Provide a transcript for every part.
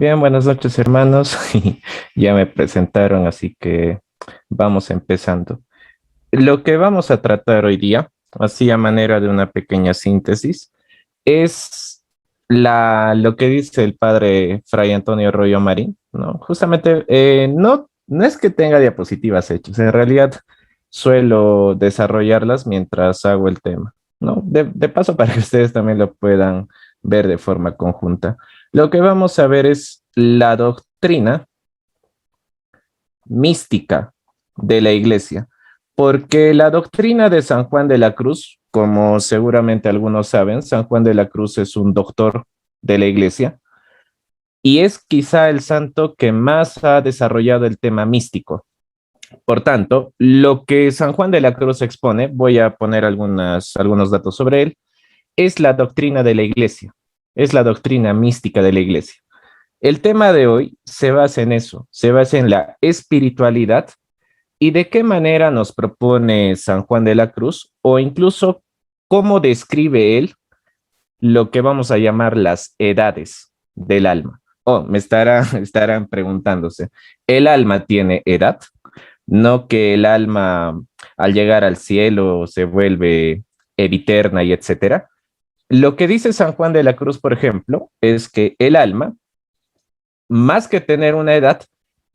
Bien, buenas noches, hermanos. Ya me presentaron, así que vamos empezando. Lo que vamos a tratar hoy día, así a manera de una pequeña síntesis, es lo que dice el padre Fray Antonio Rollo Marín, ¿no? Justamente, no es que tenga diapositivas hechas, en realidad suelo desarrollarlas mientras hago el tema, ¿no? De paso para que ustedes también lo puedan ver de forma conjunta. Lo que vamos a ver es la doctrina mística de la iglesia, porque la doctrina de San Juan de la Cruz, como seguramente algunos saben, San Juan de la Cruz es un doctor de la iglesia y es quizá el santo que más ha desarrollado el tema místico. Por tanto, lo que San Juan de la Cruz expone, voy a poner algunos datos sobre él, es la doctrina de la iglesia, es la doctrina mística de la iglesia. El tema de hoy se basa en eso, se basa en la espiritualidad y de qué manera nos propone San Juan de la Cruz o incluso cómo describe él lo que vamos a llamar las edades del alma. Oh, estarán preguntándose, ¿el alma tiene edad? No que el alma al llegar al cielo se vuelve eterna y etcétera. Lo que dice San Juan de la Cruz, por ejemplo, es que el alma, más que tener una edad,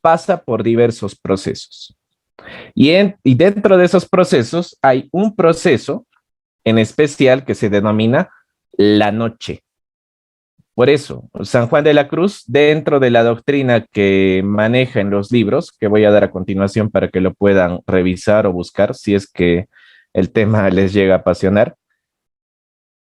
pasa por diversos procesos. Y dentro de esos procesos hay un proceso en especial que se denomina la noche. Por eso, San Juan de la Cruz, dentro de la doctrina que maneja en los libros, que voy a dar a continuación para que lo puedan revisar o buscar si es que el tema les llega a apasionar,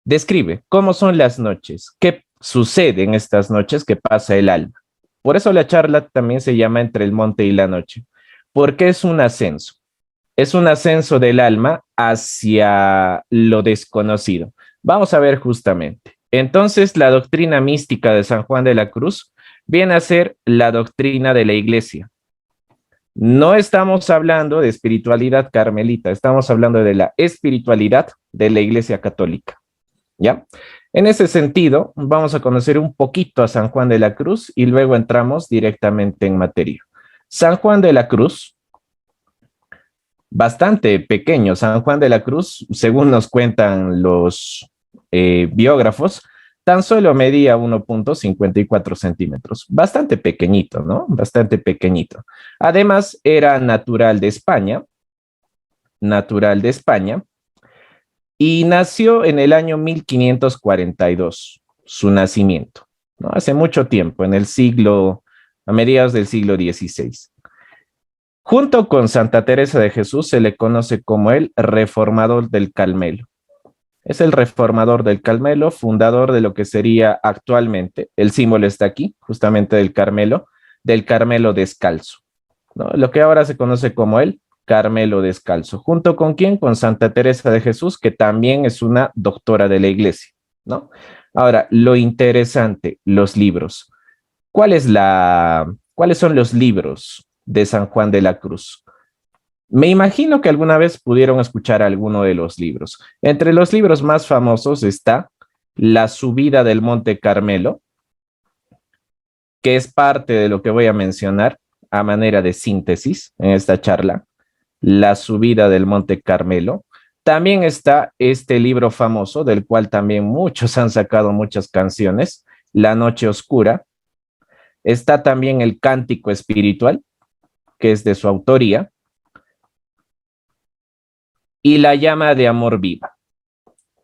describe cómo son las noches, qué sucede en estas noches que pasa el alma. Por eso la charla también se llama Entre el monte y la noche, porque es un ascenso del alma hacia lo desconocido. Vamos a ver justamente. Entonces, la doctrina mística de San Juan de la Cruz viene a ser la doctrina de la iglesia. No estamos hablando de espiritualidad carmelita, estamos hablando de la espiritualidad de la iglesia católica. ¿Ya? En ese sentido, vamos a conocer un poquito a San Juan de la Cruz y luego entramos directamente en materia. San Juan de la Cruz, bastante pequeño, San Juan de la Cruz, según nos cuentan los biógrafos, tan solo medía 1,54 centímetros, bastante pequeñito, ¿no? Bastante pequeñito. Además, era natural de España, y nació en el año 1542, su nacimiento, ¿no? Hace mucho tiempo, a mediados del siglo XVI. Junto con Santa Teresa de Jesús se le conoce como el reformador del Carmelo. Es el reformador del Carmelo, fundador de lo que sería actualmente, el símbolo está aquí, justamente del Carmelo descalzo, ¿no? Lo que ahora se conoce como el Carmelo descalzo. ¿Junto con quién? Con Santa Teresa de Jesús, que también es una doctora de la iglesia, ¿no? Ahora, lo interesante, los libros. ¿Cuáles son los libros de San Juan de la Cruz? Me imagino que alguna vez pudieron escuchar alguno de los libros. Entre los libros más famosos está La subida del Monte Carmelo, que es parte de lo que voy a mencionar a manera de síntesis en esta charla. La subida del Monte Carmelo. También está este libro famoso, del cual también muchos han sacado muchas canciones, La Noche Oscura. Está también el Cántico Espiritual, que es de su autoría, y La Llama de Amor Viva,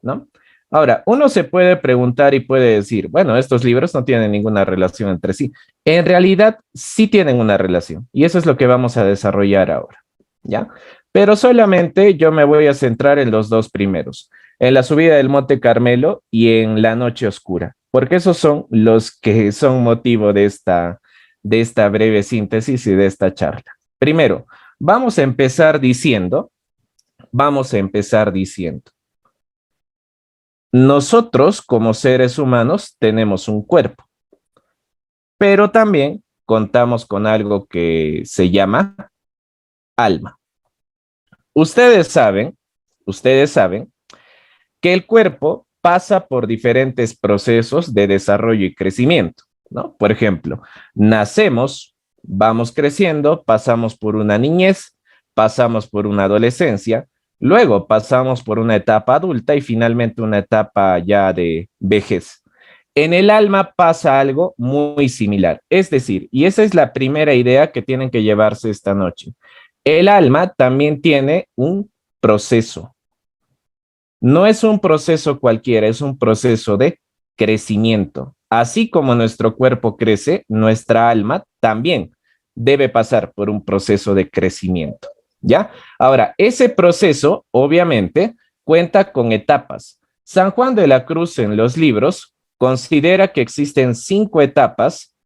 ¿no? Ahora, uno se puede preguntar y puede decir, bueno, estos libros no tienen ninguna relación entre sí. En realidad, sí tienen una relación, y eso es lo que vamos a desarrollar ahora, ¿ya? Pero solamente yo me voy a centrar en los dos primeros, en la subida del Monte Carmelo y en la Noche Oscura, porque esos son los que son motivo de esta breve síntesis y de esta charla. Primero, vamos a empezar diciendo, nosotros como seres humanos tenemos un cuerpo, pero también contamos con algo que se llama alma. Ustedes saben, ustedes saben que el cuerpo pasa por diferentes procesos de desarrollo y crecimiento. ¿no? Por ejemplo, nacemos, vamos creciendo, pasamos por una niñez, pasamos por una adolescencia, luego pasamos por una etapa adulta y finalmente una etapa ya de vejez. En el alma pasa algo muy similar, es decir, y esa es la primera idea que tienen que llevarse esta noche. El alma también tiene un proceso. No es un proceso cualquiera, es un proceso de crecimiento. Así como nuestro cuerpo crece, nuestra alma también debe pasar por un proceso de crecimiento. ¿Ya? Ahora, ese proceso, obviamente, cuenta con etapas. San Juan de la Cruz en los libros considera que existen 5 etapas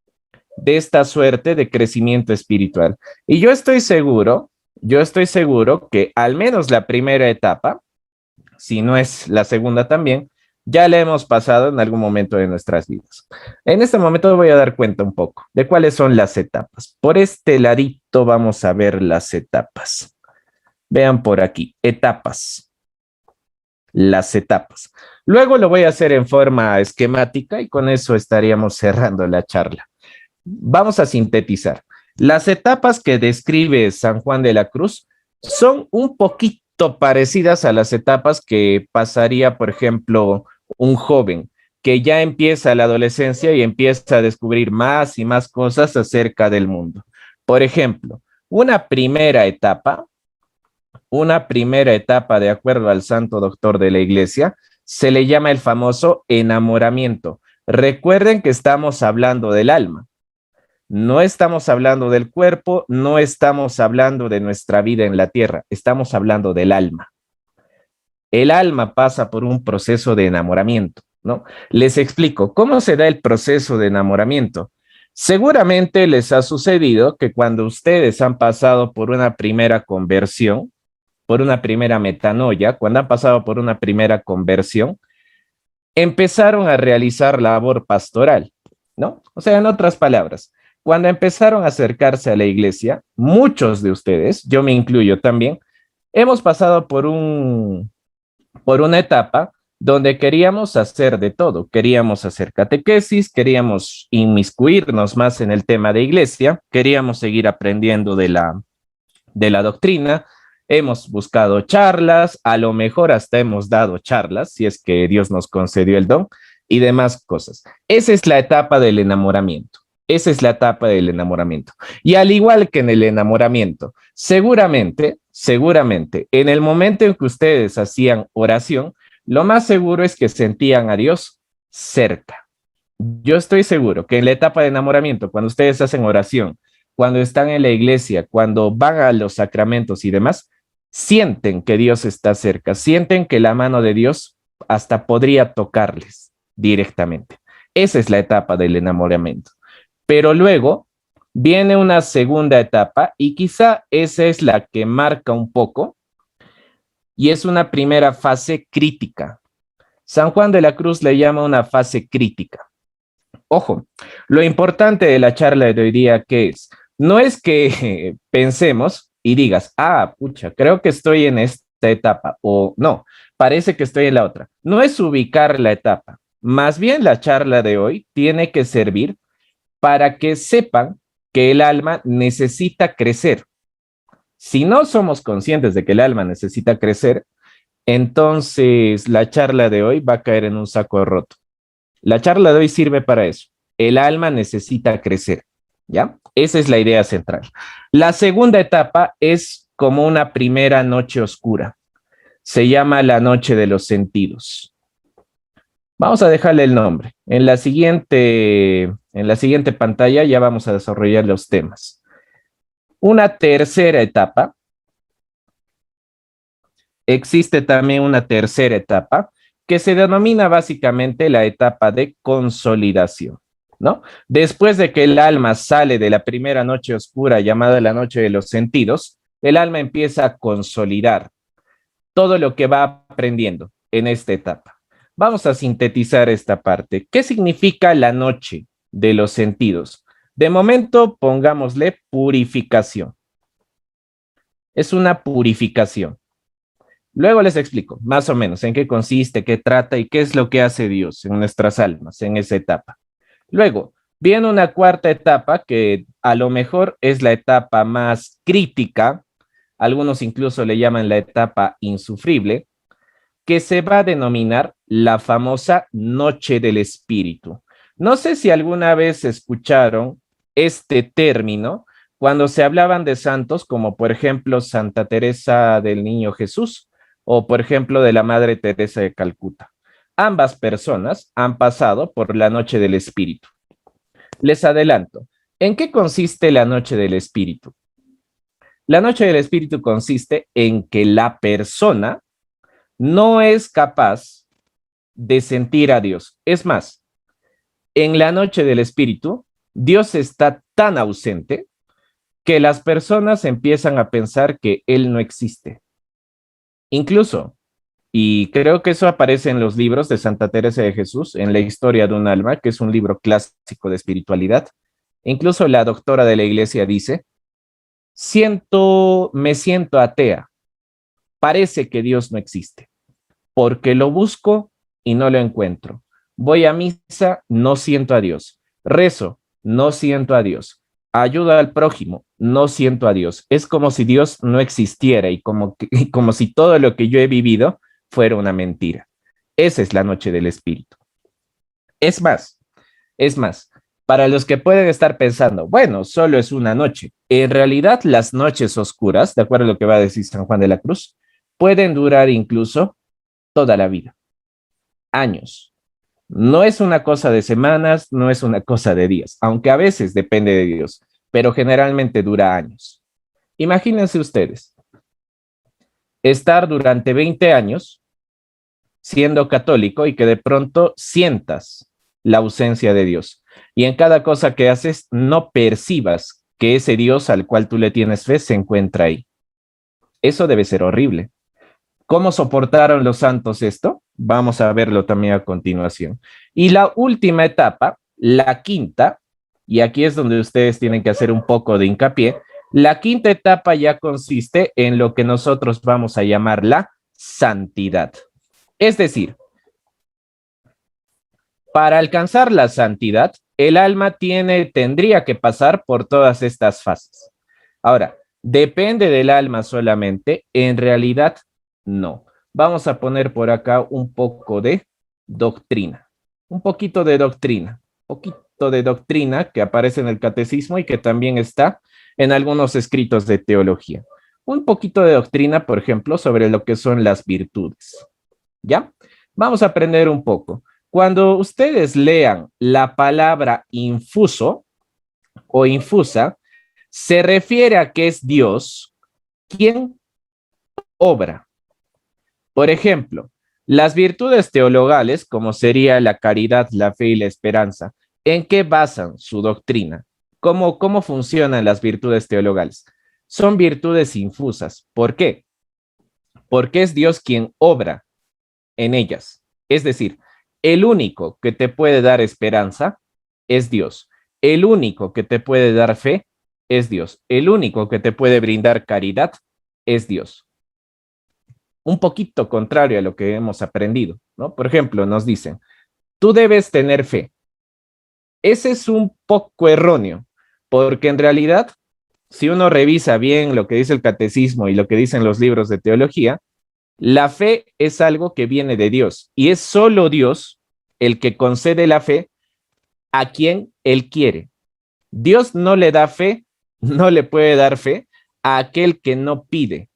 de esta suerte de crecimiento espiritual. Y yo estoy seguro que al menos la primera etapa, si no es la segunda también, ya la hemos pasado en algún momento de nuestras vidas. En este momento voy a dar cuenta un poco de cuáles son las etapas. Por este ladito vamos a ver las etapas. Vean por aquí, etapas. Las etapas. Luego lo voy a hacer en forma esquemática y con eso estaríamos cerrando la charla. Vamos a sintetizar. Las etapas que describe San Juan de la Cruz son un poquito parecidas a las etapas que pasaría, por ejemplo, un joven que ya empieza la adolescencia y empieza a descubrir más y más cosas acerca del mundo. Por ejemplo, una primera etapa de acuerdo al santo doctor de la iglesia, se le llama el famoso enamoramiento. Recuerden que estamos hablando del alma. No estamos hablando del cuerpo, no estamos hablando de nuestra vida en la tierra, estamos hablando del alma. El alma pasa por un proceso de enamoramiento, ¿no? Les explico, ¿cómo se da el proceso de enamoramiento? Seguramente les ha sucedido que cuando ustedes han pasado por una primera conversión, por una primera metanoia, cuando han pasado por una primera conversión, empezaron a realizar labor pastoral, ¿no? O sea, en otras palabras, cuando empezaron a acercarse a la iglesia, muchos de ustedes, yo me incluyo también, hemos pasado por una etapa donde queríamos hacer de todo. Queríamos hacer catequesis, queríamos inmiscuirnos más en el tema de iglesia, queríamos seguir aprendiendo de la doctrina, hemos buscado charlas, a lo mejor hasta hemos dado charlas, si es que Dios nos concedió el don, y demás cosas. Esa es la etapa del enamoramiento. Esa es la etapa del enamoramiento. Y al igual que en el enamoramiento, seguramente, en el momento en que ustedes hacían oración, lo más seguro es que sentían a Dios cerca. Yo estoy seguro que en la etapa de enamoramiento, cuando ustedes hacen oración, cuando están en la iglesia, cuando van a los sacramentos y demás, sienten que Dios está cerca, sienten que la mano de Dios hasta podría tocarles directamente. Esa es la etapa del enamoramiento. Pero luego viene una segunda etapa y quizá esa es la que marca un poco y es una primera fase crítica. San Juan de la Cruz le llama una fase crítica. Ojo, lo importante de la charla de hoy día, ¿qué es? No es que pensemos y digas, pucha, creo que estoy en esta etapa, o no, parece que estoy en la otra. No es ubicar la etapa. Más bien la charla de hoy tiene que servir para que sepan que el alma necesita crecer. Si no somos conscientes de que el alma necesita crecer, entonces la charla de hoy va a caer en un saco roto. La charla de hoy sirve para eso. El alma necesita crecer, ¿ya? Esa es la idea central. La segunda etapa es como una primera noche oscura. Se llama la noche de los sentidos. Vamos a dejarle el nombre. En la siguiente pantalla ya vamos a desarrollar los temas. Una tercera etapa. Existe también una tercera etapa que se denomina básicamente la etapa de consolidación, ¿no? Después de que el alma sale de la primera noche oscura llamada la noche de los sentidos, el alma empieza a consolidar todo lo que va aprendiendo en esta etapa. Vamos a sintetizar esta parte. ¿Qué significa la noche de los sentidos? De momento, pongámosle purificación. Es una purificación. Luego les explico más o menos en qué consiste, qué trata y qué es lo que hace Dios en nuestras almas en esa etapa. Luego, Viene una cuarta etapa que a lo mejor es la etapa más crítica, algunos incluso le llaman la etapa insufrible, que se va a denominar la famosa Noche del Espíritu. No sé si alguna vez escucharon este término cuando se hablaban de santos como por ejemplo Santa Teresa del Niño Jesús o por ejemplo de la Madre Teresa de Calcuta. Ambas personas han pasado por la Noche del Espíritu. Les adelanto, ¿en qué consiste la Noche del Espíritu? La Noche del Espíritu consiste en que la persona no es capaz de sentir a Dios. Es más, en la noche del Espíritu, Dios está tan ausente que las personas empiezan a pensar que Él no existe. Incluso, y creo que eso aparece en los libros de Santa Teresa de Jesús, en La historia de un alma, que es un libro clásico de espiritualidad. Incluso la doctora de la iglesia dice, me siento atea, parece que Dios no existe. Porque lo busco y no lo encuentro. Voy a misa, no siento a Dios. Rezo, no siento a Dios. Ayuda al prójimo, no siento a Dios. Es como si Dios no existiera y como si todo lo que yo he vivido fuera una mentira. Esa es la noche del espíritu. Es más, es más, para los que pueden estar pensando, bueno, solo es una noche. En realidad, las noches oscuras, de acuerdo a lo que va a decir San Juan de la Cruz, pueden durar incluso toda la vida, años. No es una cosa de semanas, no es una cosa de días, aunque a veces depende de Dios, pero generalmente dura años. Imagínense ustedes, estar durante 20 años siendo católico y que de pronto sientas la ausencia de Dios y en cada cosa que haces no percibas que ese Dios al cual tú le tienes fe se encuentra ahí. Eso debe ser horrible. ¿Cómo soportaron los santos esto? Vamos a verlo también a continuación. Y la última etapa, la quinta, y aquí es donde ustedes tienen que hacer un poco de hincapié, la quinta etapa ya consiste en lo que nosotros vamos a llamar la santidad. Es decir, para alcanzar la santidad, el alma tendría que pasar por todas estas fases. Ahora, ¿depende del alma solamente? En realidad, no. Vamos a poner por acá un poco de doctrina, un poquito de doctrina que aparece en el catecismo y que también está en algunos escritos de teología. Un poquito de doctrina, por ejemplo, sobre lo que son las virtudes. ¿Ya? Vamos a aprender un poco. Cuando ustedes lean la palabra infuso o infusa, se refiere a que es Dios quien obra. Por ejemplo, las virtudes teologales, como sería la caridad, la fe y la esperanza, ¿en qué basan su doctrina? ¿Cómo funcionan las virtudes teologales? Son virtudes infusas. ¿Por qué? Porque es Dios quien obra en ellas. Es decir, el único que te puede dar esperanza es Dios. El único que te puede dar fe es Dios. El único que te puede brindar caridad es Dios. Un poquito contrario a lo que hemos aprendido, ¿no? Por ejemplo, nos dicen, tú debes tener fe. Ese es un poco erróneo, porque en realidad, si uno revisa bien lo que dice el catecismo y lo que dicen los libros de teología, la fe es algo que viene de Dios y es solo Dios el que concede la fe a quien Él quiere. Dios no le da fe, no le puede dar fe a aquel que no pide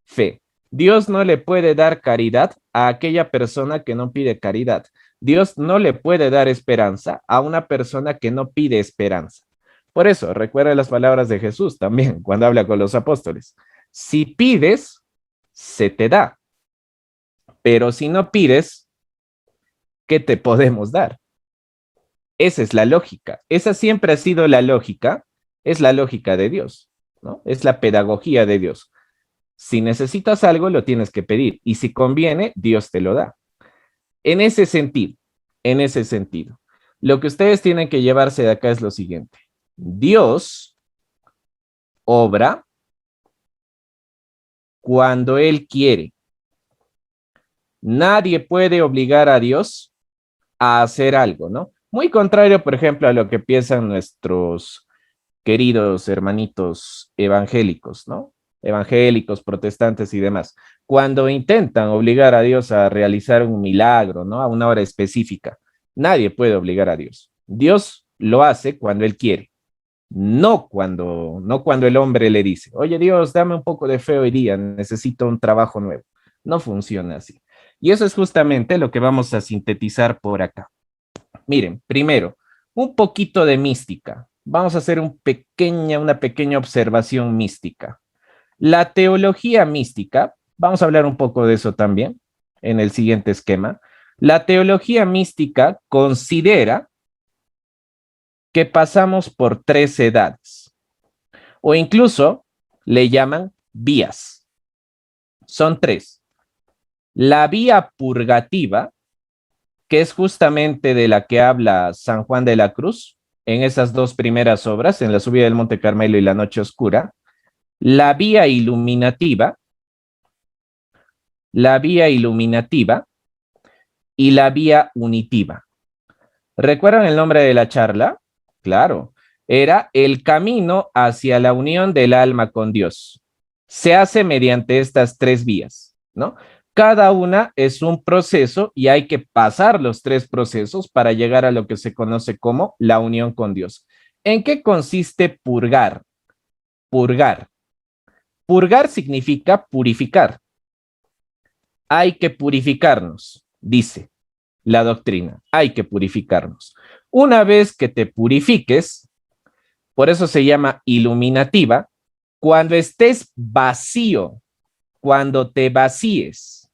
fe. Dios no le puede dar caridad a aquella persona que no pide caridad. Dios no le puede dar esperanza a una persona que no pide esperanza. Por eso, recuerda las palabras de Jesús también cuando habla con los apóstoles. Si pides, se te da. Pero si no pides, ¿qué te podemos dar? Esa es la lógica. Esa siempre ha sido la lógica. Es la lógica de Dios, ¿no? Es la pedagogía de Dios. Si necesitas algo, lo tienes que pedir. Y si conviene, Dios te lo da. En ese sentido, en ese sentido, lo que ustedes tienen que llevarse de acá es lo siguiente. Dios obra cuando Él quiere. Nadie puede obligar a Dios a hacer algo, ¿no? Muy contrario, por ejemplo, a lo que piensan nuestros queridos hermanitos evangélicos, ¿no? Evangélicos, protestantes y demás, cuando intentan obligar a Dios a realizar un milagro, ¿no? A una hora específica. Nadie puede obligar a Dios. Dios lo hace cuando Él quiere, no cuando el hombre le dice, oye Dios, dame un poco de fe hoy día, necesito un trabajo nuevo. No funciona así. Y eso es justamente lo que vamos a sintetizar por acá. Miren, primero, un poquito de mística. Vamos a hacer una pequeña observación mística. La teología mística, vamos a hablar un poco de eso también en el siguiente esquema. La teología mística considera que pasamos por 3 edades, o incluso le llaman vías. Son 3. La vía purgativa, que es justamente de la que habla San Juan de la Cruz en esas 2 primeras obras, en la subida del Monte Carmelo y la noche oscura. La vía iluminativa y la vía unitiva. ¿Recuerdan el nombre de la charla? Claro, era el camino hacia la unión del alma con Dios. Se hace mediante estas 3 vías, ¿no? Cada una es un proceso y hay que pasar los 3 procesos para llegar a lo que se conoce como la unión con Dios. ¿En qué consiste purgar? Purgar. Purgar significa purificar. Hay que purificarnos, dice la doctrina. Hay que purificarnos. Una vez que te purifiques, por eso se llama iluminativa, cuando estés vacío, cuando te vacíes,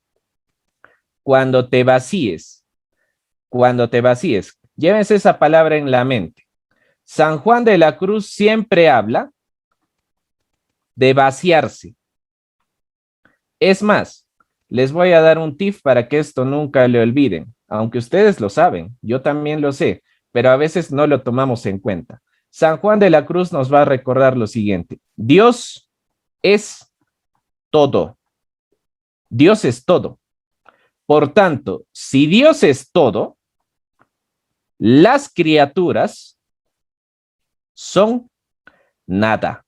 cuando te vacíes, cuando te vacíes. Llévense esa palabra en la mente. San Juan de la Cruz siempre habla de vaciarse. Es más, les voy a dar un tip para que esto nunca le olviden, aunque ustedes lo saben, yo también lo sé, pero a veces no lo tomamos en cuenta. San Juan de la Cruz nos va a recordar lo siguiente: Dios es todo. Dios es todo. Por tanto, si Dios es todo, las criaturas son nada.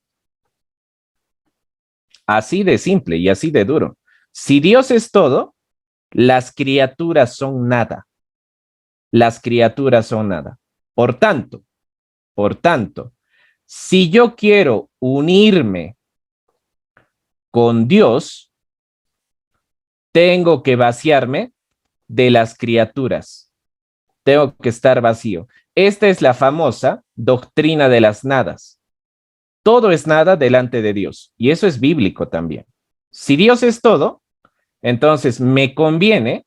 Así de simple y así de duro. Si Dios es todo, las criaturas son nada. Las criaturas son nada. Por tanto, si yo quiero unirme con Dios, tengo que vaciarme de las criaturas. Tengo que estar vacío. Esta es la famosa doctrina de las nadas. Todo es nada delante de Dios. Y eso es bíblico también. Si Dios es todo, entonces me conviene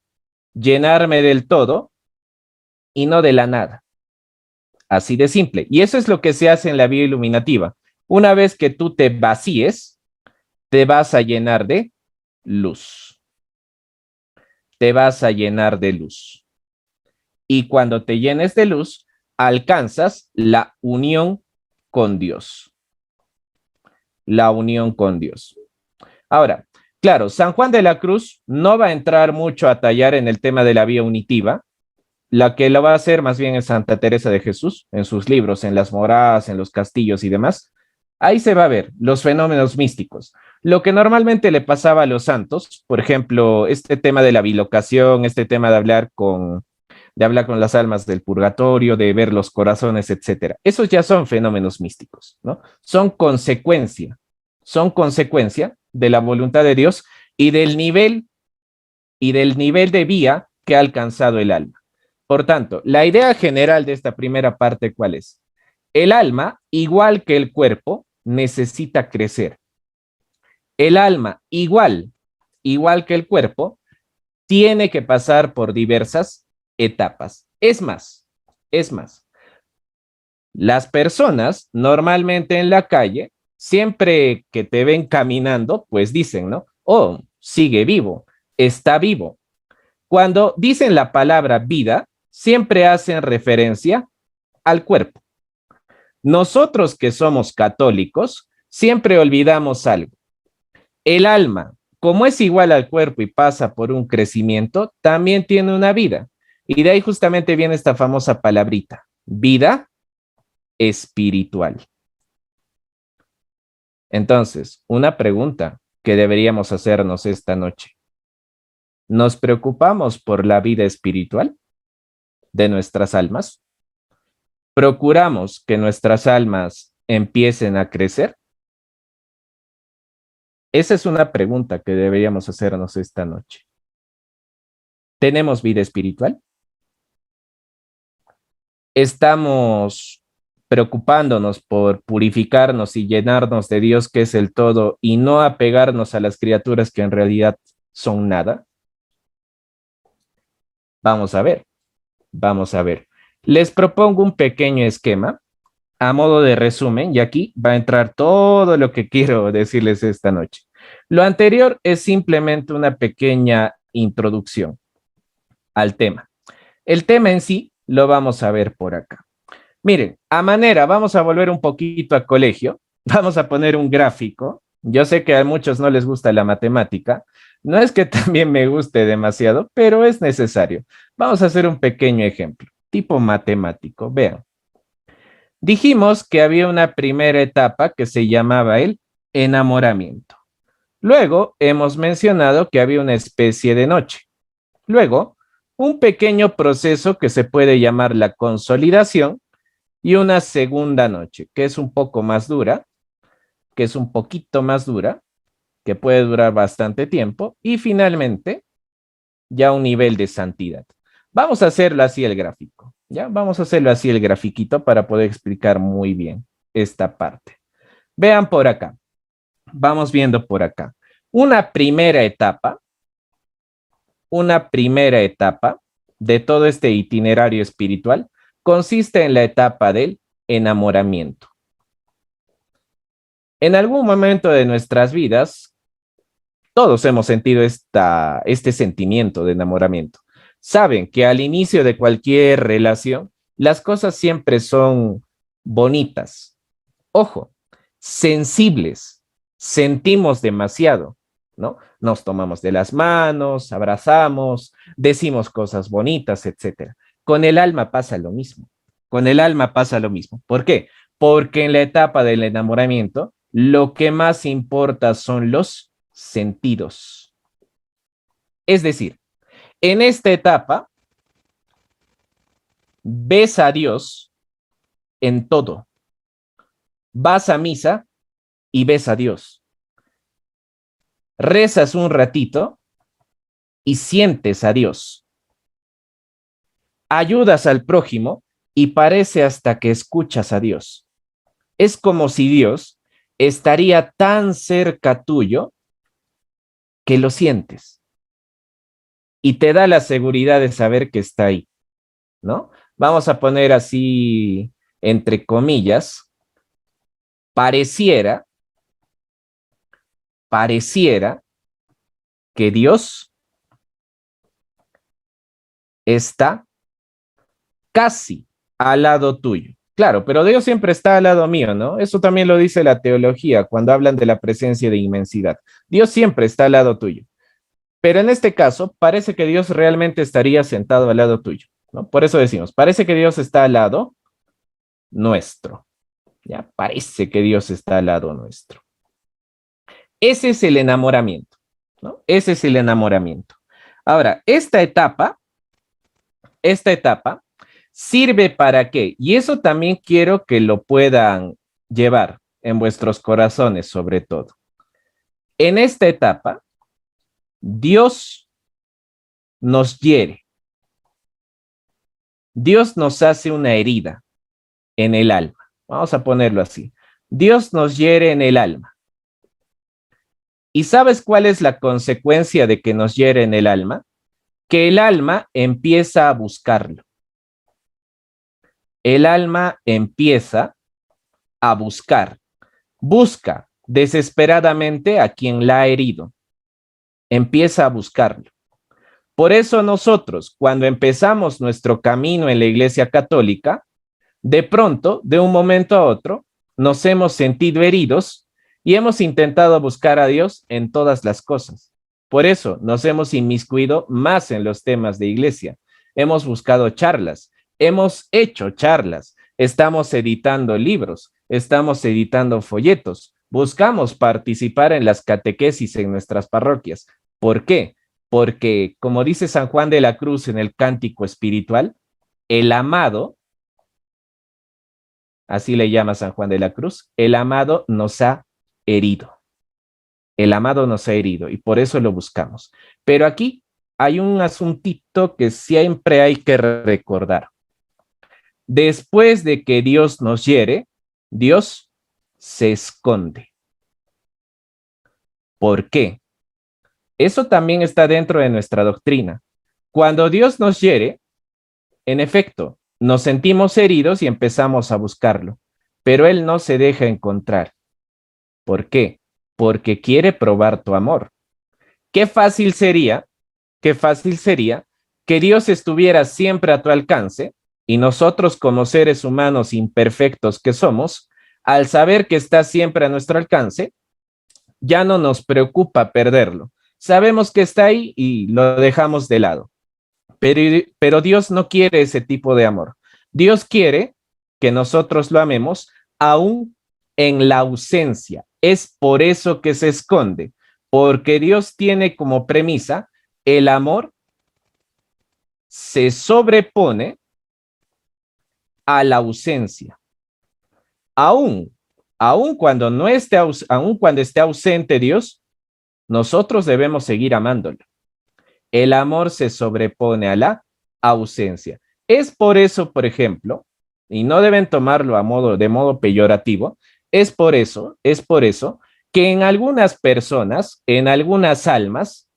llenarme del todo y no de la nada. Así de simple. Y eso es lo que se hace en la vía iluminativa. Una vez que tú te vacíes, te vas a llenar de luz. Te vas a llenar de luz. Y cuando te llenes de luz, alcanzas la unión con Dios. La unión con Dios. Ahora, claro, San Juan de la Cruz no va a entrar mucho a tallar en el tema de la vía unitiva. La que lo va a hacer más bien es Santa Teresa de Jesús, en sus libros, en las moradas, en los castillos y demás. Ahí se va a ver los fenómenos místicos. Lo que normalmente le pasaba a los santos, por ejemplo, este tema de la bilocación, este tema de hablar con las almas del purgatorio, de ver los corazones, etcétera. Esos ya son fenómenos místicos, ¿no? Son consecuencia de la voluntad de Dios y del nivel de vía que ha alcanzado el alma. Por tanto, la idea general de esta primera parte, ¿cuál es? El alma, igual que el cuerpo, necesita crecer. El alma, igual que el cuerpo, tiene que pasar por diversas etapas. Es más, las personas normalmente en la calle, siempre que te ven caminando, pues dicen, ¿no? Oh, sigue vivo, está vivo. Cuando dicen la palabra vida, siempre hacen referencia al cuerpo. Nosotros que somos católicos, siempre olvidamos algo. El alma, como es igual al cuerpo y pasa por un crecimiento, también tiene una vida. Y de ahí justamente viene esta famosa palabrita, vida espiritual. Entonces, una pregunta que deberíamos hacernos esta noche. ¿Nos preocupamos por la vida espiritual de nuestras almas? ¿Procuramos que nuestras almas empiecen a crecer? Esa es una pregunta que deberíamos hacernos esta noche. ¿Tenemos vida espiritual? ¿Estamos preocupándonos por purificarnos y llenarnos de Dios, que es el todo, y no apegarnos a las criaturas que en realidad son nada? Vamos a ver, vamos a ver. Les propongo un pequeño esquema a modo de resumen, y aquí va a entrar todo lo que quiero decirles esta noche. Lo anterior es simplemente una pequeña introducción al tema. El tema en sí lo vamos a ver por acá. Miren, vamos a volver un poquito a colegio, vamos a poner un gráfico. Yo sé que a muchos no les gusta la matemática, no es que también me guste demasiado, pero es necesario. Vamos a hacer un pequeño ejemplo, tipo matemático. Vean, dijimos que había una primera etapa que se llamaba el enamoramiento. Luego hemos mencionado que había una especie de noche. Luego, un pequeño proceso que se puede llamar la consolidación y una segunda noche, que es un poco más dura, que es un poquito más dura, que puede durar bastante tiempo, y finalmente ya un nivel de santidad. Vamos a hacerlo así el gráfico, ¿ya? Vamos a hacerlo así el grafiquito para poder explicar muy bien esta parte. Vean por acá, vamos viendo por acá. Una primera etapa de todo este itinerario espiritual consiste en la etapa del enamoramiento. En algún momento de nuestras vidas, todos hemos sentido este sentimiento de enamoramiento. Saben que al inicio de cualquier relación, las cosas siempre son bonitas. Ojo, sensibles, sentimos demasiado, ¿no? Nos tomamos de las manos, abrazamos, decimos cosas bonitas, etcétera. Con el alma pasa lo mismo. Con el alma pasa lo mismo. ¿Por qué? Porque en la etapa del enamoramiento, lo que más importa son los sentidos. Es decir, en esta etapa, ves a Dios en todo. Vas a misa y ves a Dios. Rezas un ratito y sientes a Dios. Ayudas al prójimo y parece hasta que escuchas a Dios. Es como si Dios estaría tan cerca tuyo que lo sientes y te da la seguridad de saber que está ahí, ¿no? Vamos a poner así, entre comillas, pareciera que Dios está casi al lado tuyo. Claro, pero Dios siempre está al lado mío, ¿no? Eso también lo dice la teología cuando hablan de la presencia de inmensidad. Dios siempre está al lado tuyo. Pero en este caso, parece que Dios realmente estaría sentado al lado tuyo, ¿no? Por eso decimos, parece que Dios está al lado nuestro. Ya parece que Dios está al lado nuestro. Ese es el enamoramiento, ¿no? Ese es el enamoramiento. Ahora, esta etapa sirve para qué? Y eso también quiero que lo puedan llevar en vuestros corazones, sobre todo. En esta etapa, Dios nos hiere. Dios nos hace una herida en el alma. Vamos a ponerlo así. Dios nos hiere en el alma. ¿Y sabes cuál es la consecuencia de que nos hiere en el alma? Que el alma empieza a buscarlo. El alma empieza a busca desesperadamente a quien la ha herido. Empieza a buscarlo. Por eso nosotros, cuando empezamos nuestro camino en la Iglesia Católica, de pronto, de un momento a otro, nos hemos sentido heridos y hemos intentado buscar a Dios en todas las cosas. Por eso nos hemos inmiscuido más en los temas de iglesia. hemos buscado charlas, hemos hecho charlas, estamos editando libros, estamos editando folletos, buscamos participar en las catequesis en nuestras parroquias. ¿Por qué? Porque, como dice San Juan de la Cruz en el Cántico Espiritual, el amado, así le llama San Juan de la Cruz, el amado nos ha herido. El amado nos ha herido y por eso lo buscamos. Pero aquí hay un asuntito que siempre hay que recordar. Después de que Dios nos hiere, Dios se esconde. ¿Por qué? Eso también está dentro de nuestra doctrina. Cuando Dios nos hiere, en efecto, nos sentimos heridos y empezamos a buscarlo, pero Él no se deja encontrar. ¿Por qué? Porque quiere probar tu amor. Qué fácil sería que Dios estuviera siempre a tu alcance y nosotros como seres humanos imperfectos que somos, al saber que está siempre a nuestro alcance, ya no nos preocupa perderlo. Sabemos que está ahí y lo dejamos de lado. Pero Dios no quiere ese tipo de amor. Dios quiere que nosotros lo amemos aún en la ausencia. Es por eso que se esconde, porque Dios tiene como premisa el amor se sobrepone a la ausencia. Aún, aún cuando no esté, aún cuando esté ausente Dios, nosotros debemos seguir amándolo. El amor se sobrepone a la ausencia. Es por eso, por ejemplo, y no deben tomarlo de modo peyorativo, es por eso que en algunas personas, en algunas almas,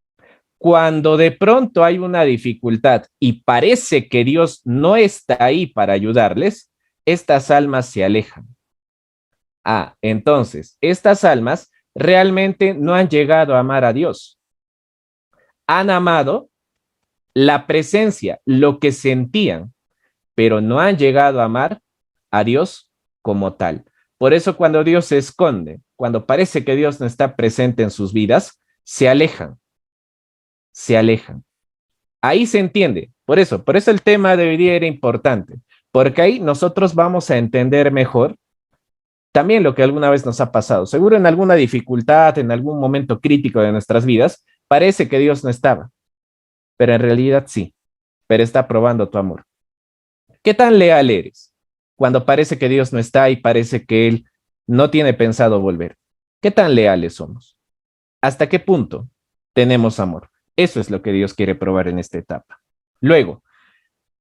cuando de pronto hay una dificultad y parece que Dios no está ahí para ayudarles, estas almas se alejan. Entonces, estas almas realmente no han llegado a amar a Dios. Han amado la presencia, lo que sentían, pero no han llegado a amar a Dios como tal. Por eso cuando Dios se esconde, cuando parece que Dios no está presente en sus vidas, se alejan. Se alejan. Ahí se entiende. Por eso el tema de hoy día era importante, porque ahí nosotros vamos a entender mejor también lo que alguna vez nos ha pasado. Seguro en alguna dificultad, en algún momento crítico de nuestras vidas, parece que Dios no estaba, pero en realidad sí, pero está probando tu amor. ¿Qué tan leal eres cuando parece que Dios no está y parece que Él no tiene pensado volver? ¿Qué tan leales somos? ¿Hasta qué punto tenemos amor? Eso es lo que Dios quiere probar en esta etapa. Luego,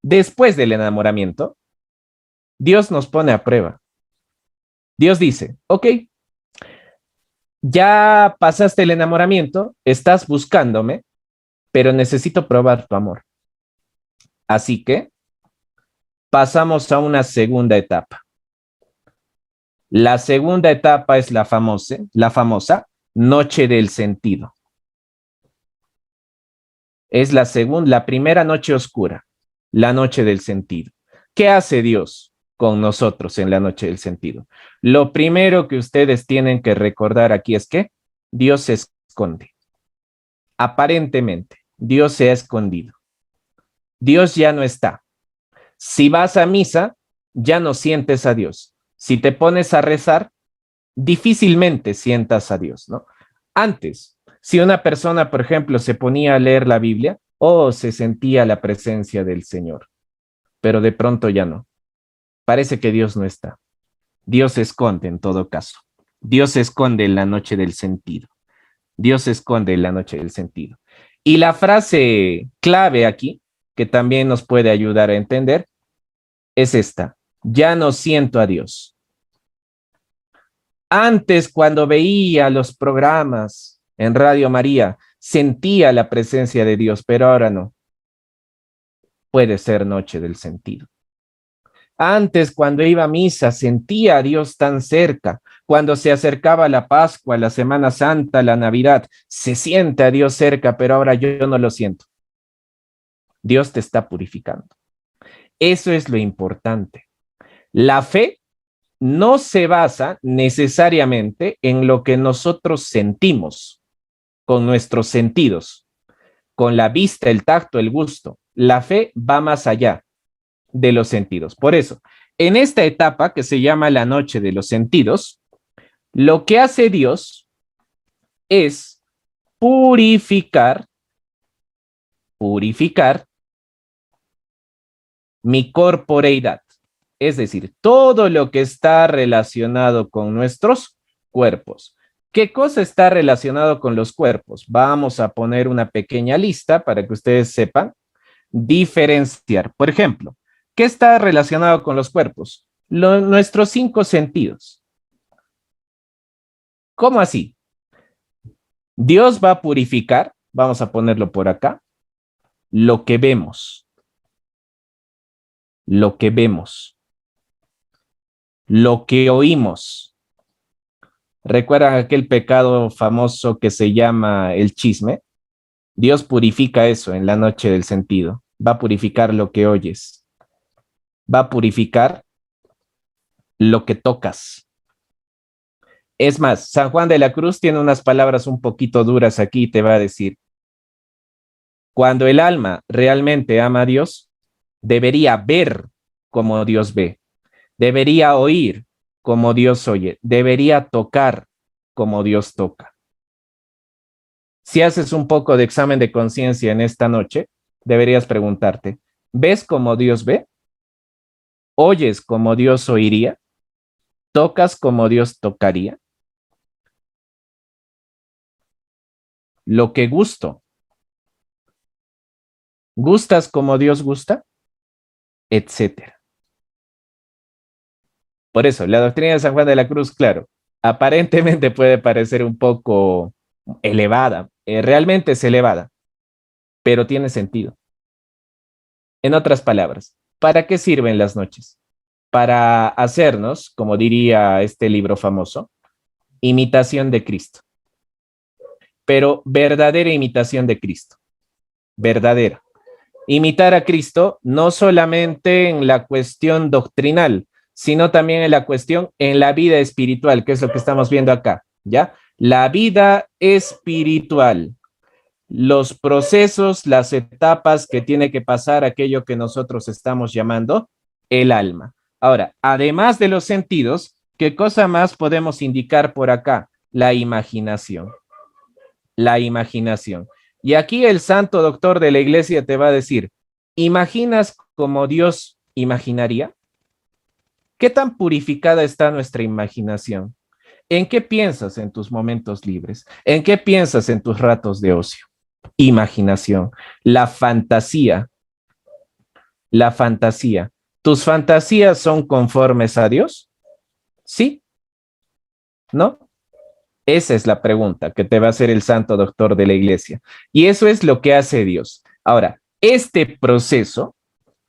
después del enamoramiento, Dios nos pone a prueba. Dios dice, ok, ya pasaste el enamoramiento, estás buscándome, pero necesito probar tu amor. Así que pasamos a una segunda etapa. La segunda etapa es la famosa noche del sentido. Es la primera noche oscura, la noche del sentido. ¿Qué hace Dios con nosotros en la noche del sentido? Lo primero que ustedes tienen que recordar aquí es que Dios se esconde. Aparentemente, Dios se ha escondido. Dios ya no está. Si vas a misa, ya no sientes a Dios. Si te pones a rezar, difícilmente sientas a Dios, ¿no? Antes, si una persona, por ejemplo, se ponía a leer la Biblia, se sentía la presencia del Señor, pero de pronto ya no. Parece que Dios no está. Dios se esconde en todo caso. Dios se esconde en la noche del sentido. Dios se esconde en la noche del sentido. Y la frase clave aquí, que también nos puede ayudar a entender, es esta: ya no siento a Dios. Antes, cuando veía los programas en Radio María, sentía la presencia de Dios, pero ahora no. Puede ser noche del sentido. Antes, cuando iba a misa, sentía a Dios tan cerca. Cuando se acercaba la Pascua, la Semana Santa, la Navidad, se siente a Dios cerca, pero ahora yo no lo siento. Dios te está purificando. Eso es lo importante. La fe no se basa necesariamente en lo que nosotros sentimos con nuestros sentidos, con la vista, el tacto, el gusto. La fe va más allá de los sentidos. Por eso, en esta etapa que se llama la noche de los sentidos, lo que hace Dios es purificar mi corporeidad. Es decir, todo lo que está relacionado con nuestros cuerpos. ¿Qué cosa está relacionado con los cuerpos? Vamos a poner una pequeña lista para que ustedes sepan diferenciar. Por ejemplo, ¿qué está relacionado con los cuerpos? Nuestros 5 sentidos. ¿Cómo así? Dios va a purificar, vamos a ponerlo por acá, lo que vemos, lo que vemos, lo que oímos. ¿Recuerdan aquel pecado famoso que se llama el chisme? Dios purifica eso en la noche del sentido. Va a purificar lo que oyes. Va a purificar lo que tocas. Es más, San Juan de la Cruz tiene unas palabras un poquito duras aquí y te va a decir, cuando el alma realmente ama a Dios, debería ver como Dios ve, debería oír como Dios oye, debería tocar como Dios toca. Si haces un poco de examen de conciencia en esta noche, deberías preguntarte, ¿ves como Dios ve? ¿Oyes como Dios oiría? ¿Tocas como Dios tocaría? Lo que gusto, ¿gustas como Dios gusta? Etcétera. Por eso, la doctrina de San Juan de la Cruz, claro, aparentemente puede parecer un poco elevada, realmente es elevada, pero tiene sentido. En otras palabras, ¿para qué sirven las noches? Para hacernos, como diría este libro famoso, imitación de Cristo, pero verdadera imitación de Cristo, verdadera. Imitar a Cristo no solamente en la cuestión doctrinal, sino también en la cuestión en la vida espiritual, que es lo que estamos viendo acá, ¿ya? La vida espiritual, los procesos, las etapas que tiene que pasar aquello que nosotros estamos llamando el alma. Ahora, además de los sentidos, ¿qué cosa más podemos indicar por acá? La imaginación. La imaginación. Y aquí el santo doctor de la iglesia te va a decir, ¿imaginas como Dios imaginaría? ¿Qué tan purificada está nuestra imaginación? ¿En qué piensas en tus momentos libres? ¿En qué piensas en tus ratos de ocio? Imaginación, la fantasía, la fantasía. ¿Tus fantasías son conformes a Dios? ¿Sí? ¿No? Esa es la pregunta que te va a hacer el santo doctor de la iglesia. Y eso es lo que hace Dios. Ahora, este proceso,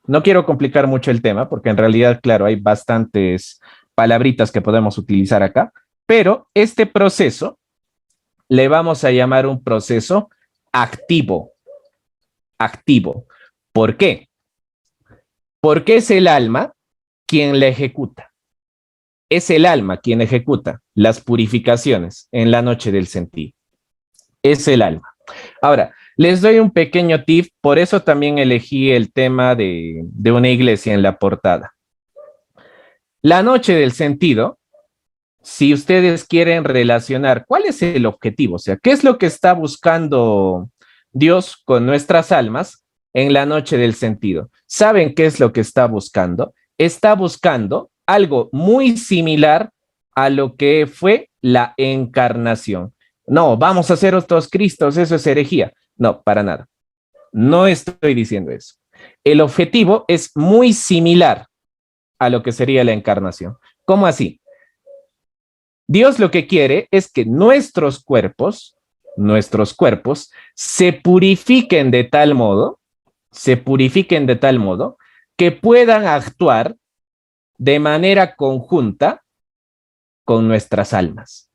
no quiero complicar mucho el tema, porque en realidad, claro, hay bastantes palabritas que podemos utilizar acá, pero este proceso le vamos a llamar un proceso activo. Activo. ¿Por qué? Porque es el alma quien la ejecuta. Es el alma quien ejecuta las purificaciones en la noche del sentido. Es el alma. Ahora, les doy un pequeño tip, por eso también elegí el tema de una iglesia en la portada. La noche del sentido, si ustedes quieren relacionar cuál es el objetivo, o sea, qué es lo que está buscando Dios con nuestras almas en la noche del sentido. ¿Saben qué es lo que está buscando? Está buscando algo muy similar a lo que fue la encarnación. No, vamos a ser otros Cristos, eso es herejía. No, para nada. No estoy diciendo eso. El objetivo es muy similar a lo que sería la encarnación. ¿Cómo así? Dios lo que quiere es que nuestros cuerpos se purifiquen de tal modo, que puedan actuar de manera conjunta con nuestras almas.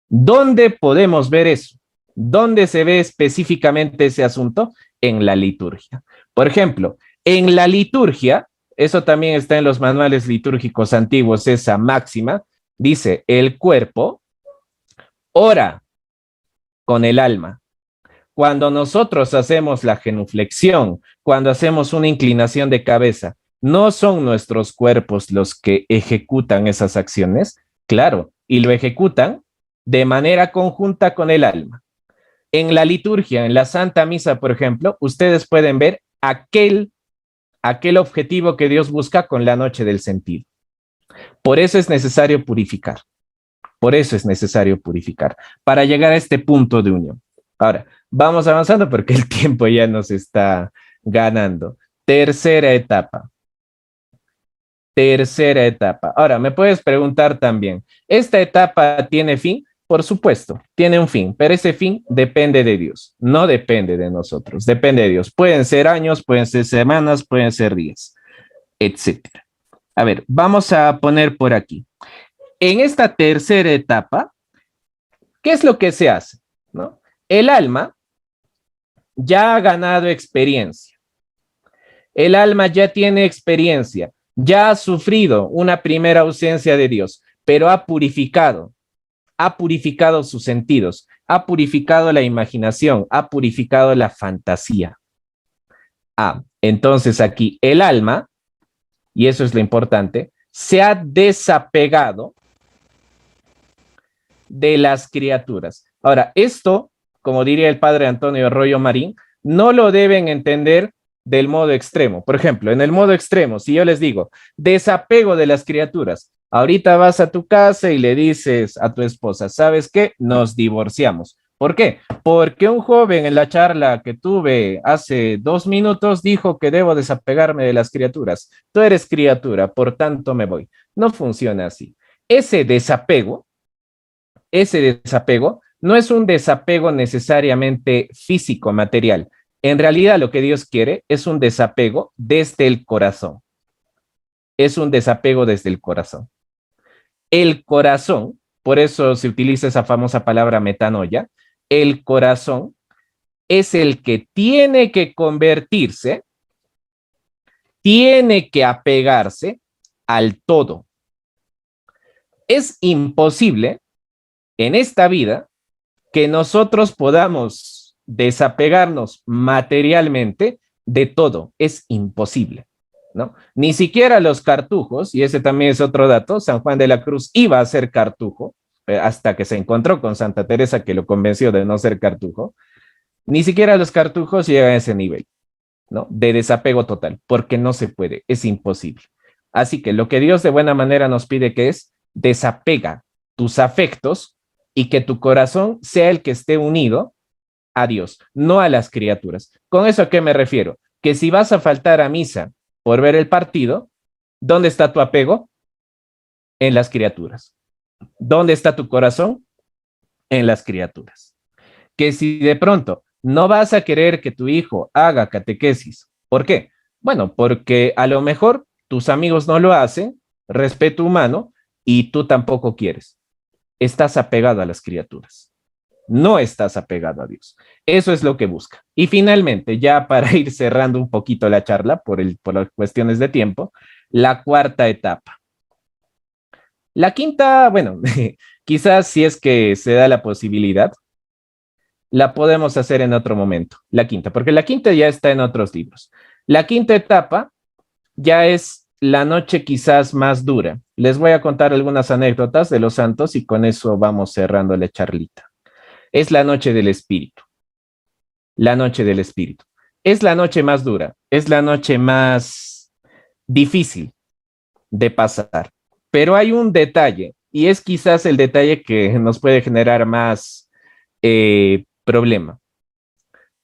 ¿Dónde podemos ver eso? ¿Dónde se ve específicamente ese asunto? En la liturgia. Por ejemplo, en la liturgia, eso también está en los manuales litúrgicos antiguos, esa máxima, dice, el cuerpo ora con el alma. Cuando nosotros hacemos la genuflexión, cuando hacemos una inclinación de cabeza, ¿no son nuestros cuerpos los que ejecutan esas acciones? Claro, y lo ejecutan de manera conjunta con el alma. En la liturgia, en la Santa Misa, por ejemplo, ustedes pueden ver aquel objetivo que Dios busca con la noche del sentido. Por eso es necesario purificar. Por eso es necesario purificar, para llegar a este punto de unión. Ahora, vamos avanzando porque el tiempo ya nos está ganando. Tercera etapa. Tercera etapa. Ahora, me puedes preguntar también, ¿esta etapa tiene fin? Por supuesto, tiene un fin, pero ese fin depende de Dios, no depende de nosotros, depende de Dios. Pueden ser años, pueden ser semanas, pueden ser días, etcétera. A ver, vamos a poner por aquí. En esta tercera etapa, ¿qué es lo que se hace? ¿No? El alma ya ha ganado experiencia. El alma ya tiene experiencia, ya ha sufrido una primera ausencia de Dios, pero ha purificado sus sentidos, ha purificado la imaginación, ha purificado la fantasía. Entonces aquí el alma, y eso es lo importante, se ha desapegado de las criaturas. Ahora, esto, como diría el padre Antonio Arroyo Marín, no lo deben entender del modo extremo. Por ejemplo, en el modo extremo, si yo les digo desapego de las criaturas, ahorita vas a tu casa y le dices a tu esposa, ¿sabes qué? Nos divorciamos. ¿Por qué? Porque un joven en la charla que tuve hace 2 minutos dijo que debo desapegarme de las criaturas. Tú eres criatura, por tanto me voy. No funciona así. Ese desapego no es un desapego necesariamente físico, material. En realidad lo que Dios quiere es un desapego desde el corazón. Es un desapego desde el corazón. El corazón, por eso se utiliza esa famosa palabra metanoia, el corazón es el que tiene que convertirse, tiene que apegarse al todo. Es imposible en esta vida que nosotros podamos desapegarnos materialmente de todo. Es imposible, ¿no? Ni siquiera los cartujos, y ese también es otro dato, San Juan de la Cruz iba a ser cartujo, hasta que se encontró con Santa Teresa que lo convenció de no ser cartujo. Ni siquiera los cartujos llegan a ese nivel, ¿no? De desapego total, porque no se puede, es imposible. Así que lo que Dios de buena manera nos pide que es desapega tus afectos y que tu corazón sea el que esté unido a Dios, no a las criaturas. ¿Con eso a qué me refiero? Que si vas a faltar a misa por ver el partido, ¿dónde está tu apego? En las criaturas. ¿Dónde está tu corazón? En las criaturas. Que si de pronto no vas a querer que tu hijo haga catequesis, ¿por qué? Bueno, porque a lo mejor tus amigos no lo hacen, respeto humano, y tú tampoco quieres. Estás apegado a las criaturas. No estás apegado a Dios. Eso es lo que busca. Y finalmente, ya para ir cerrando un poquito la charla por las cuestiones de tiempo, la cuarta etapa. La quinta, bueno, quizás si es que se da la posibilidad, la podemos hacer en otro momento, la quinta, porque la quinta ya está en otros libros. La quinta etapa ya es la noche quizás más dura. Les voy a contar algunas anécdotas de los santos y con eso vamos cerrando la charlita. Es la noche del espíritu. La noche del espíritu. Es la noche más dura, es la noche más difícil de pasar. Pero hay un detalle, y es quizás el detalle que nos puede generar más problema.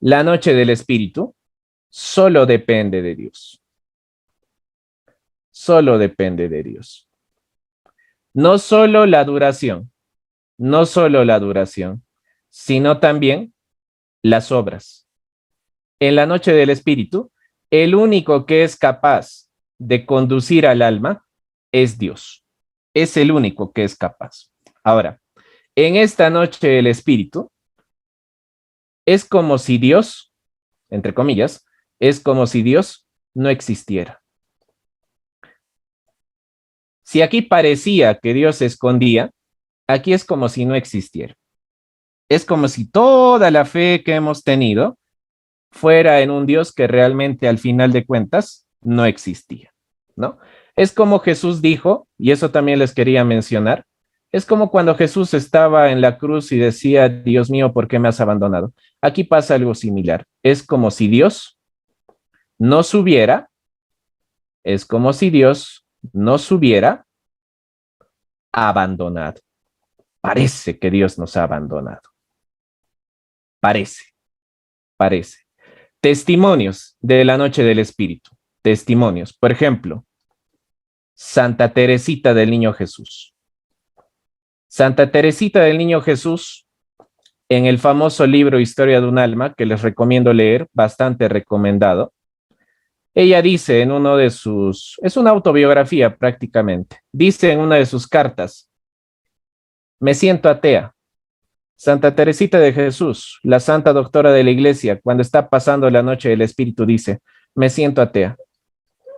La noche del espíritu solo depende de Dios. Solo depende de Dios. No solo la duración, no solo la duración, sino también las obras. En la noche del espíritu, el único que es capaz de conducir al alma es Dios. Es el único que es capaz. Ahora, en esta noche del espíritu, es como si Dios, entre comillas, es como si Dios no existiera. Si aquí parecía que Dios se escondía, aquí es como si no existiera. Es como si toda la fe que hemos tenido fuera en un Dios que realmente al final de cuentas no existía, ¿no? Es como Jesús dijo, y eso también les quería mencionar, es como cuando Jesús estaba en la cruz y decía, Dios mío, ¿por qué me has abandonado? Aquí pasa algo similar. Es como si Dios nos hubiera, es como si Dios nos hubiera abandonado. Parece que Dios nos ha abandonado. Parece, parece. Testimonios de la noche del Espíritu. Testimonios. Por ejemplo, Santa Teresita del Niño Jesús. Santa Teresita del Niño Jesús, en el famoso libro Historia de un alma, que les recomiendo leer, bastante recomendado, ella dice en uno de sus, es una autobiografía prácticamente, dice en una de sus cartas, me siento atea. Santa Teresita de Jesús, la santa doctora de la iglesia, cuando está pasando la noche del Espíritu, dice, me siento atea.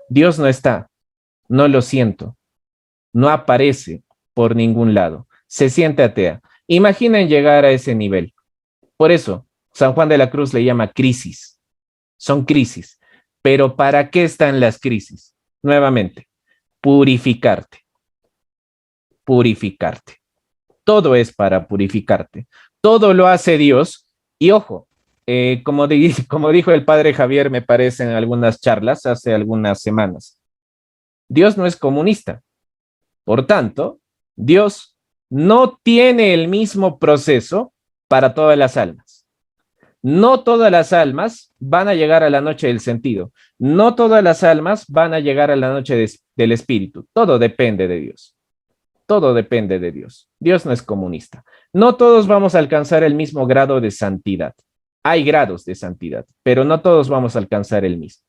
Dios no está, no lo siento, no aparece por ningún lado, se siente atea. Imaginen llegar a ese nivel. Por eso, San Juan de la Cruz le llama crisis. Son crisis. Pero ¿para qué están las crisis? Nuevamente, purificarte. Purificarte. Todo es para purificarte. Todo lo hace Dios. Y ojo, como dijo el padre Javier, me parece en algunas charlas hace algunas semanas, Dios no es comunista. Por tanto, Dios no tiene el mismo proceso para todas las almas. No todas las almas van a llegar a la noche del sentido. No todas las almas van a llegar a la noche del espíritu. Todo depende de Dios. Todo depende de Dios. Dios no es comunista. No todos vamos a alcanzar el mismo grado de santidad. Hay grados de santidad, pero no todos vamos a alcanzar el mismo.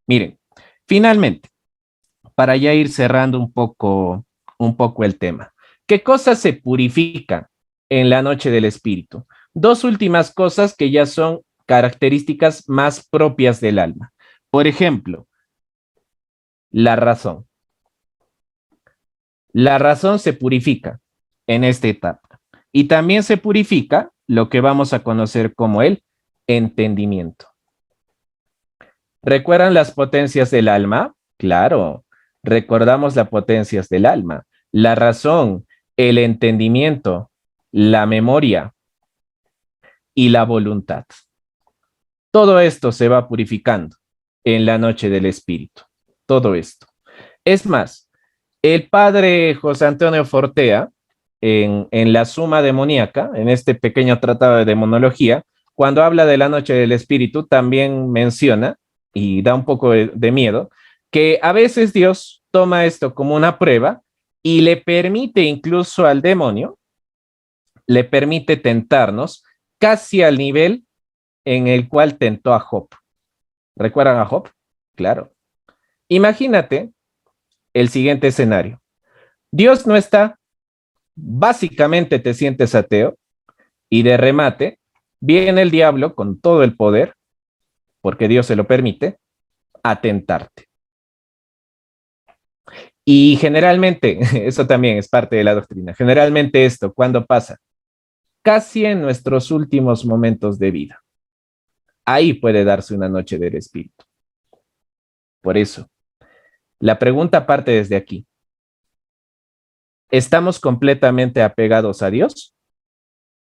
Miren, finalmente, para ya ir cerrando un poco el tema. ¿Qué cosas se purifican en la noche del espíritu? Dos últimas cosas que ya son características más propias del alma. Por ejemplo, la razón. La razón se purifica en esta etapa. Y también se purifica lo que vamos a conocer como el entendimiento. ¿Recuerdan las potencias del alma? Claro, recordamos las potencias del alma. La razón, el entendimiento, la memoria y la voluntad. Todo esto se va purificando en la noche del espíritu. Todo esto. Es más, el padre José Antonio Fortea, en la Suma Demoníaca, en este pequeño tratado de demonología, cuando habla de la noche del espíritu, también menciona, y da un poco de miedo, que a veces Dios toma esto como una prueba y le permite incluso al demonio, le permite tentarnos casi al nivel en el cual tentó a Job. ¿Recuerdan a Job? Claro. Imagínate el siguiente escenario. Dios no está, básicamente te sientes ateo y de remate viene el diablo con todo el poder, porque Dios se lo permite, a tentarte. Y generalmente, eso también es parte de la doctrina, generalmente esto, ¿cuándo pasa? Casi en nuestros últimos momentos de vida. Ahí puede darse una noche del espíritu. Por eso, la pregunta parte desde aquí. ¿Estamos completamente apegados a Dios?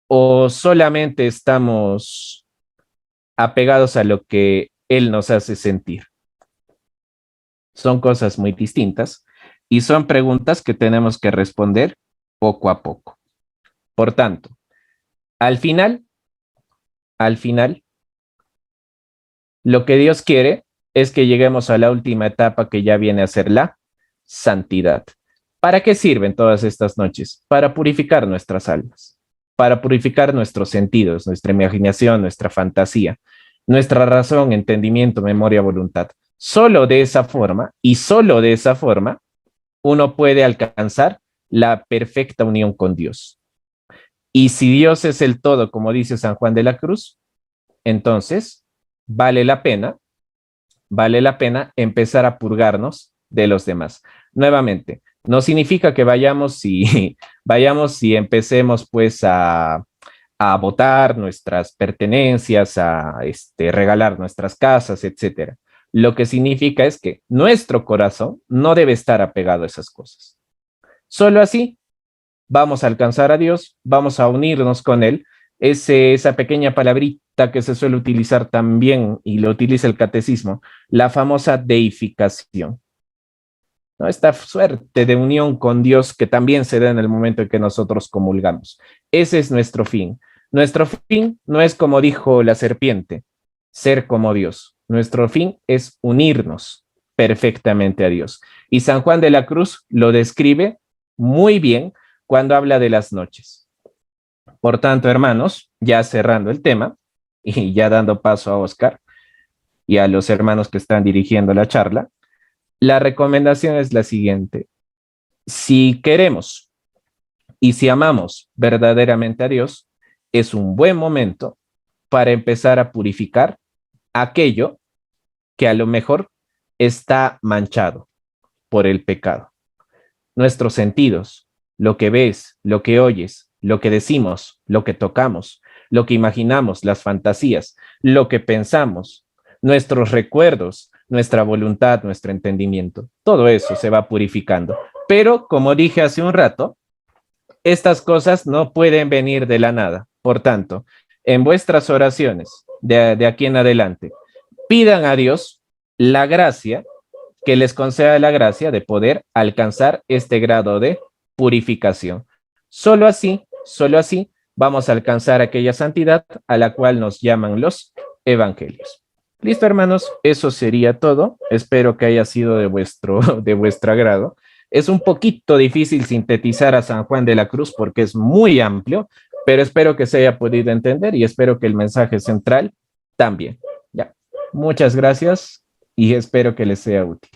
¿O solamente estamos apegados a lo que Él nos hace sentir? Son cosas muy distintas y son preguntas que tenemos que responder poco a poco. Por tanto, al final, lo que Dios quiere es que lleguemos a la última etapa que ya viene a ser la santidad. ¿Para qué sirven todas estas noches? Para purificar nuestras almas, para purificar nuestros sentidos, nuestra imaginación, nuestra fantasía, nuestra razón, entendimiento, memoria, voluntad. Solo de esa forma y solo de esa forma uno puede alcanzar la perfecta unión con Dios. Y si Dios es el todo, como dice San Juan de la Cruz, entonces vale la pena empezar a purgarnos de los demás. Nuevamente, no significa que vayamos y empecemos pues a a botar nuestras pertenencias, a regalar nuestras casas, etcétera. Lo que significa es que nuestro corazón no debe estar apegado a esas cosas. Solo así vamos a alcanzar a Dios, vamos a unirnos con Él. Esa pequeña palabrita que se suele utilizar también y lo utiliza el catecismo, la famosa deificación, ¿no? Esta suerte de unión con Dios que también se da en el momento en que nosotros comulgamos. Ese es nuestro fin. Nuestro fin no es, como dijo la serpiente, ser como Dios. Nuestro fin es unirnos perfectamente a Dios. Y San Juan de la Cruz lo describe muy bien cuando habla de las noches. Por tanto, hermanos, ya cerrando el tema y ya dando paso a Oscar y a los hermanos que están dirigiendo la charla, la recomendación es la siguiente. Si queremos y si amamos verdaderamente a Dios, es un buen momento para empezar a purificar aquello que a lo mejor está manchado por el pecado. Nuestros sentidos, lo que ves, lo que oyes, lo que decimos, lo que tocamos, lo que imaginamos, las fantasías, lo que pensamos, nuestros recuerdos, nuestra voluntad, nuestro entendimiento, todo eso se va purificando. Pero, como dije hace un rato, estas cosas no pueden venir de la nada. Por tanto, en vuestras oraciones de aquí en adelante, pidan a Dios la gracia, que les conceda la gracia de poder alcanzar este grado de purificación. Solo así vamos a alcanzar aquella santidad a la cual nos llaman los evangelios. Listo, hermanos, eso sería todo. Espero que haya sido de vuestro agrado. Es un poquito difícil sintetizar a San Juan de la Cruz porque es muy amplio, pero espero que se haya podido entender y espero que el mensaje central también. Ya. Muchas gracias y espero que les sea útil.